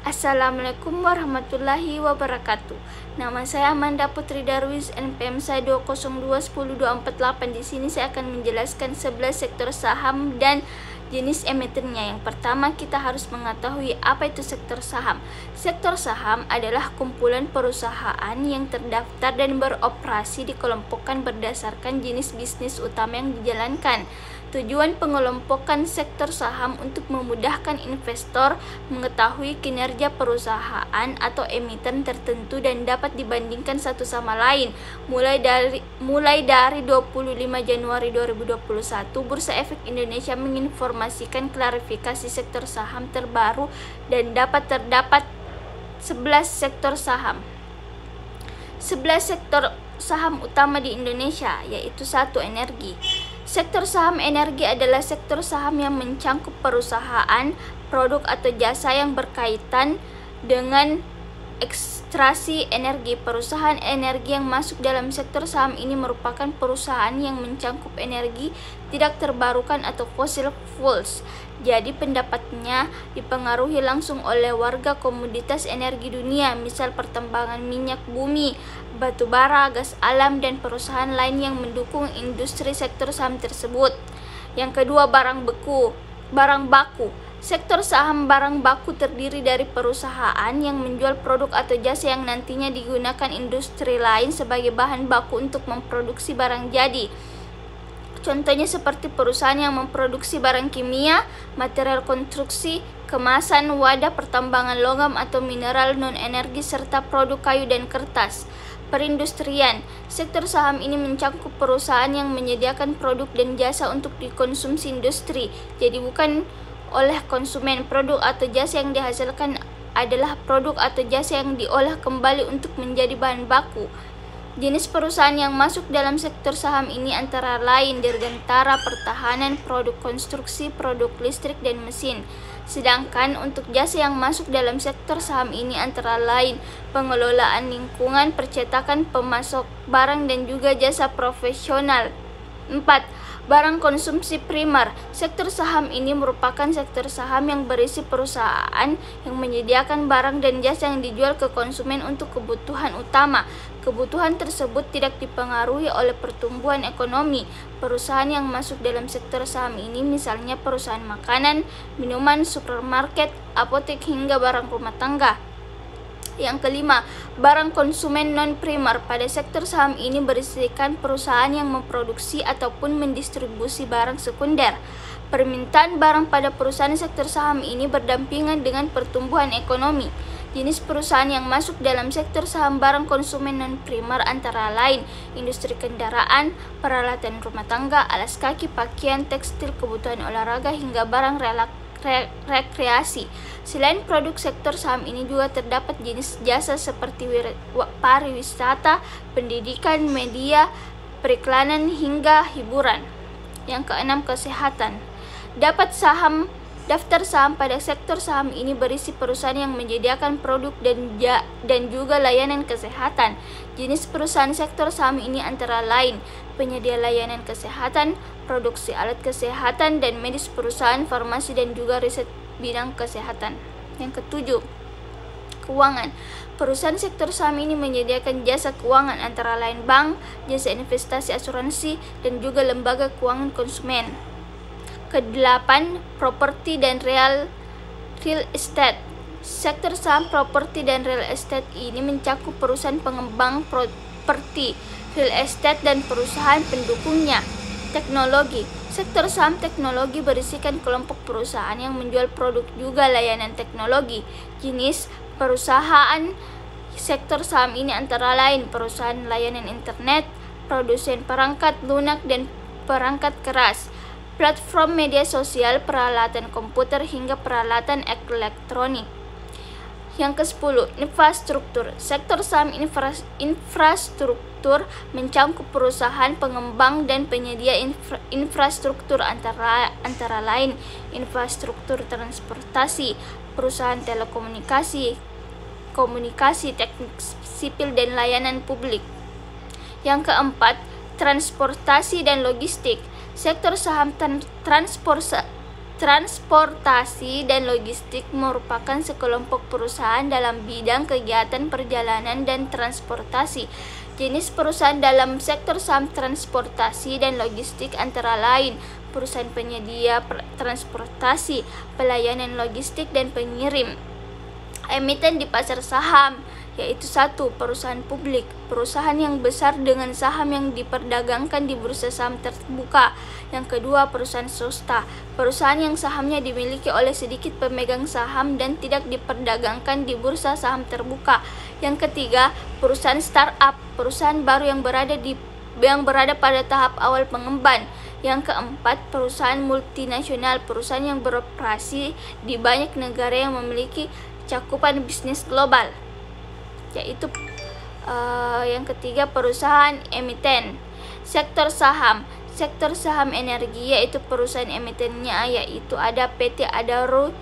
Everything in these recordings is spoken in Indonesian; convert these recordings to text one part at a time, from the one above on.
Assalamualaikum warahmatullahi wabarakatuh. Nama saya Amanda Putri Darwis, NPM saya 202102448. Di sini saya akan menjelaskan 11 sektor saham dan jenis emitennya. Yang pertama, kita harus mengetahui apa itu sektor saham. Sektor saham adalah kumpulan perusahaan yang terdaftar dan beroperasi dikelompokkan berdasarkan jenis bisnis utama yang dijalankan. Tujuan pengelompokan sektor saham untuk memudahkan investor mengetahui kinerja perusahaan atau emiten tertentu dan dapat dibandingkan satu sama lain. Mulai dari 25 Januari 2021, Bursa Efek Indonesia menginformasikan klarifikasi sektor saham terbaru dan terdapat 11 sektor saham. 11 sektor saham utama di Indonesia, yaitu 1. Energi. Sektor saham energi adalah sektor saham yang mencangkup perusahaan, produk atau jasa yang berkaitan dengan ekstraksi energi. Perusahaan energi yang masuk dalam sektor saham ini merupakan perusahaan yang mencangkup energi tidak terbarukan atau fossil fuels. Jadi pendapatnya dipengaruhi langsung oleh warga komoditas energi dunia, misal pertambangan minyak bumi, batu bara, gas alam, dan perusahaan lain yang mendukung industri sektor saham tersebut. Yang kedua, barang baku. Sektor saham barang baku terdiri dari perusahaan yang menjual produk atau jasa yang nantinya digunakan industri lain sebagai bahan baku untuk memproduksi barang jadi. Contohnya seperti perusahaan yang memproduksi barang kimia, material konstruksi, kemasan, wadah, pertambangan logam atau mineral non-energi, serta produk kayu dan kertas. Perindustrian. Sektor saham ini mencangkup perusahaan yang menyediakan produk dan jasa untuk dikonsumsi industri, jadi bukan oleh konsumen. Produk atau jasa yang dihasilkan adalah produk atau jasa yang diolah kembali untuk menjadi bahan baku. Jenis perusahaan yang masuk dalam sektor saham ini antara lain Dirgantara Pertahanan, produk konstruksi, produk listrik, dan mesin. Sedangkan untuk jasa yang masuk dalam sektor saham ini antara lain pengelolaan lingkungan, percetakan, pemasok barang, dan juga jasa profesional. 4. Barang konsumsi primer. Sektor saham ini merupakan sektor saham yang berisi perusahaan yang menyediakan barang dan jasa yang dijual ke konsumen untuk kebutuhan utama. Kebutuhan tersebut tidak dipengaruhi oleh pertumbuhan ekonomi. Perusahaan yang masuk dalam sektor saham ini misalnya perusahaan makanan, minuman, supermarket, apotek, hingga barang rumah tangga. Yang kelima, barang konsumen non-primer. Pada sektor saham ini berisikan perusahaan yang memproduksi ataupun mendistribusi barang sekunder. Permintaan barang pada perusahaan sektor saham ini berdampingan dengan pertumbuhan ekonomi. Jenis perusahaan yang masuk dalam sektor saham barang konsumen non-primer antara lain industri kendaraan, peralatan rumah tangga, alas kaki, pakaian, tekstil, kebutuhan olahraga, hingga barang rekreasi. Selain produk sektor saham ini juga terdapat jenis jasa seperti pariwisata, pendidikan, media, periklanan, hingga hiburan. Yang keenam, kesehatan. Daftar saham pada sektor saham ini berisi perusahaan yang menyediakan produk dan juga layanan kesehatan. Jenis perusahaan sektor saham ini antara lain penyedia layanan kesehatan, produksi alat kesehatan dan medis, perusahaan farmasi, dan juga riset bidang kesehatan. Yang ketujuh, keuangan. Perusahaan sektor saham ini menyediakan jasa keuangan antara lain bank, jasa investasi, asuransi, dan juga lembaga keuangan konsumen. Kedelapan, properti dan real estate. Sektor saham properti dan real estate ini mencakup perusahaan pengembang properti, real estate, dan perusahaan pendukungnya. Teknologi. Sektor saham teknologi berisikan kelompok perusahaan yang menjual produk juga layanan teknologi. Jenis perusahaan sektor saham ini antara lain perusahaan layanan internet, produsen perangkat lunak dan perangkat keras, platform media sosial, peralatan komputer, hingga peralatan elektronik. Yang ke-10, infrastruktur. Sektor saham infrastruktur mencangkup perusahaan pengembang dan penyedia infrastruktur antara lain infrastruktur transportasi, perusahaan telekomunikasi, komunikasi, teknik sipil, dan layanan publik. Yang keempat, transportasi dan logistik. Sektor saham Transportasi dan logistik merupakan sekelompok perusahaan dalam bidang kegiatan perjalanan dan transportasi. Jenis perusahaan dalam sektor saham transportasi dan logistik antara lain perusahaan penyedia transportasi, pelayanan logistik, dan pengirim. Emiten di pasar saham, yaitu 1. Perusahaan publik, perusahaan yang besar dengan saham yang diperdagangkan di bursa saham terbuka. Yang kedua, perusahaan swasta, perusahaan yang sahamnya dimiliki oleh sedikit pemegang saham dan tidak diperdagangkan di bursa saham terbuka. Yang ketiga, perusahaan startup, perusahaan baru yang berada pada tahap awal pengembangan. Yang keempat, perusahaan multinasional, perusahaan yang beroperasi di banyak negara yang memiliki cakupan bisnis global. Yaitu yang ketiga, perusahaan emiten. Sektor saham energi, yaitu perusahaan emitennya, yaitu ada PT Adaro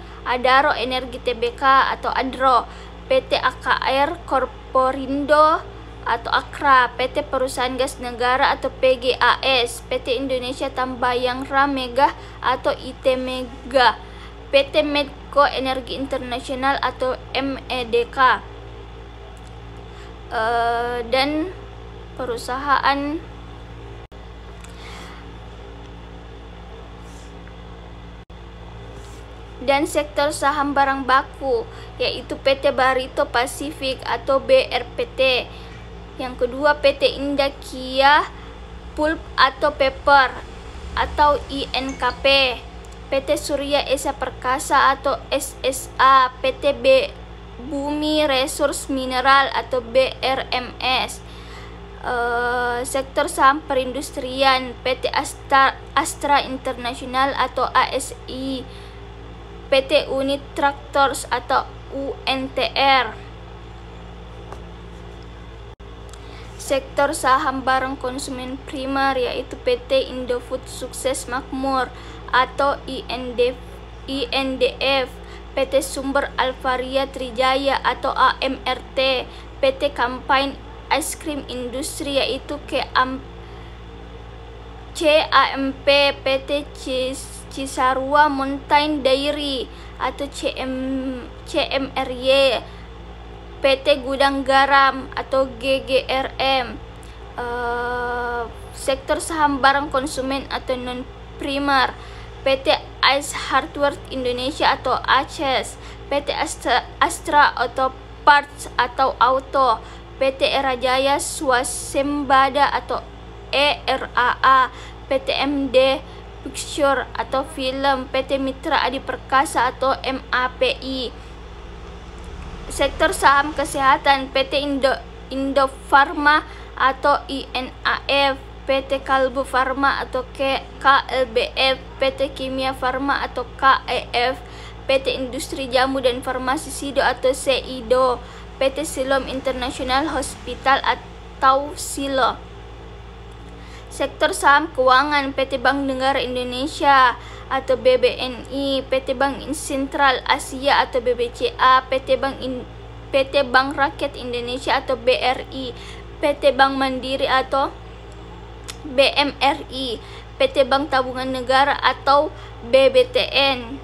Energi Tbk atau ADRO, PT AKR Korporindo atau AKRA, PT Perusahaan Gas Negara atau PGAS, PT Indonesia Tambayang Mega atau IT Mega, PT Medco Energi Internasional atau MEDK, dan perusahaan dan sektor saham barang baku, yaitu PT Barito Pacific atau BRPT. Yang kedua, PT Indakia Pulp atau Paper atau INKP, PT Surya Esa Perkasa atau SSA, PT Bumi Resource Mineral atau BRMS. Sektor saham perindustrian, PT Astra International atau ASI, PT Unit Tractors atau UNTR. Sektor saham barang konsumen primer, yaitu PT Indofood Sukses Makmur atau INDF, PT Sumber Alvaria Trijaya atau AMRT, PT Campaign Ice Cream Industri, yaitu CAMP, PT Cisarua Mountain Dairy atau CMRY, PT Gudang Garam atau GGRM. Sektor saham barang konsumen atau non primer, PT Ice Hardware Indonesia atau ACES, PT Astra Auto Parts atau Auto, PT Erajaya Swasembada atau ERAA, PT MD Picture atau Film, PT Mitra Adi Perkasa atau MAPI. Sektor saham kesehatan, PT Indofarma atau INAF, PT Kalbu Farma atau KLBF, PT Kimia Farma atau KEF, PT Industri Jamu dan Farmasi Sido atau SIDO, PT Silom International Hospital atau SILO. Sektor saham keuangan, PT Bank Negara Indonesia atau BBNI, PT Bank Sentral Asia atau BBCA, PT Bank Rakyat Indonesia atau BRI, PT Bank Mandiri atau BMRI, PT Bank Tabungan Negara atau BBTN.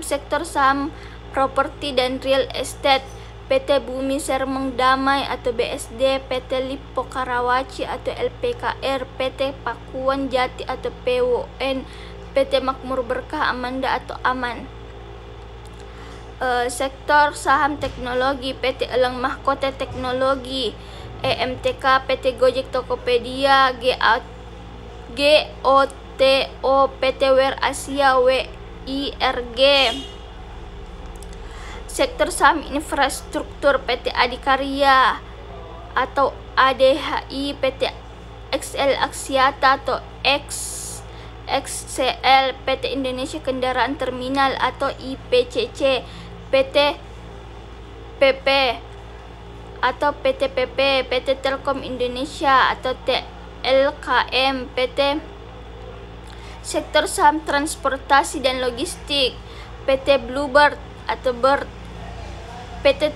Sektor saham properti dan real estate, PT Bumi Sermeng Damai atau BSD, PT Lipo Karawaci atau LPKR, PT Pakuan Jati atau PWN, PT Makmur Berkah Amanda atau AMAN. Sektor saham teknologi, PT Elang Mahkota Teknologi, EMTK, PT Gojek Tokopedia, GOTO, PT Wear Asia, WIRG. Sektor saham infrastruktur, PT Adikarya atau ADHI, PT XL Aksiata atau XCL, PT Indonesia Kendaraan Terminal atau IPCC, PT PP atau PTPP, PT Telkom Indonesia atau TLKM, PT. Sektor saham transportasi dan logistik, PT Bluebird atau Bird, PT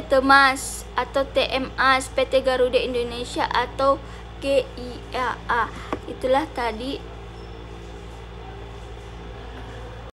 Temas atau TMAS, PT Garuda Indonesia atau GIAA. Itulah tadi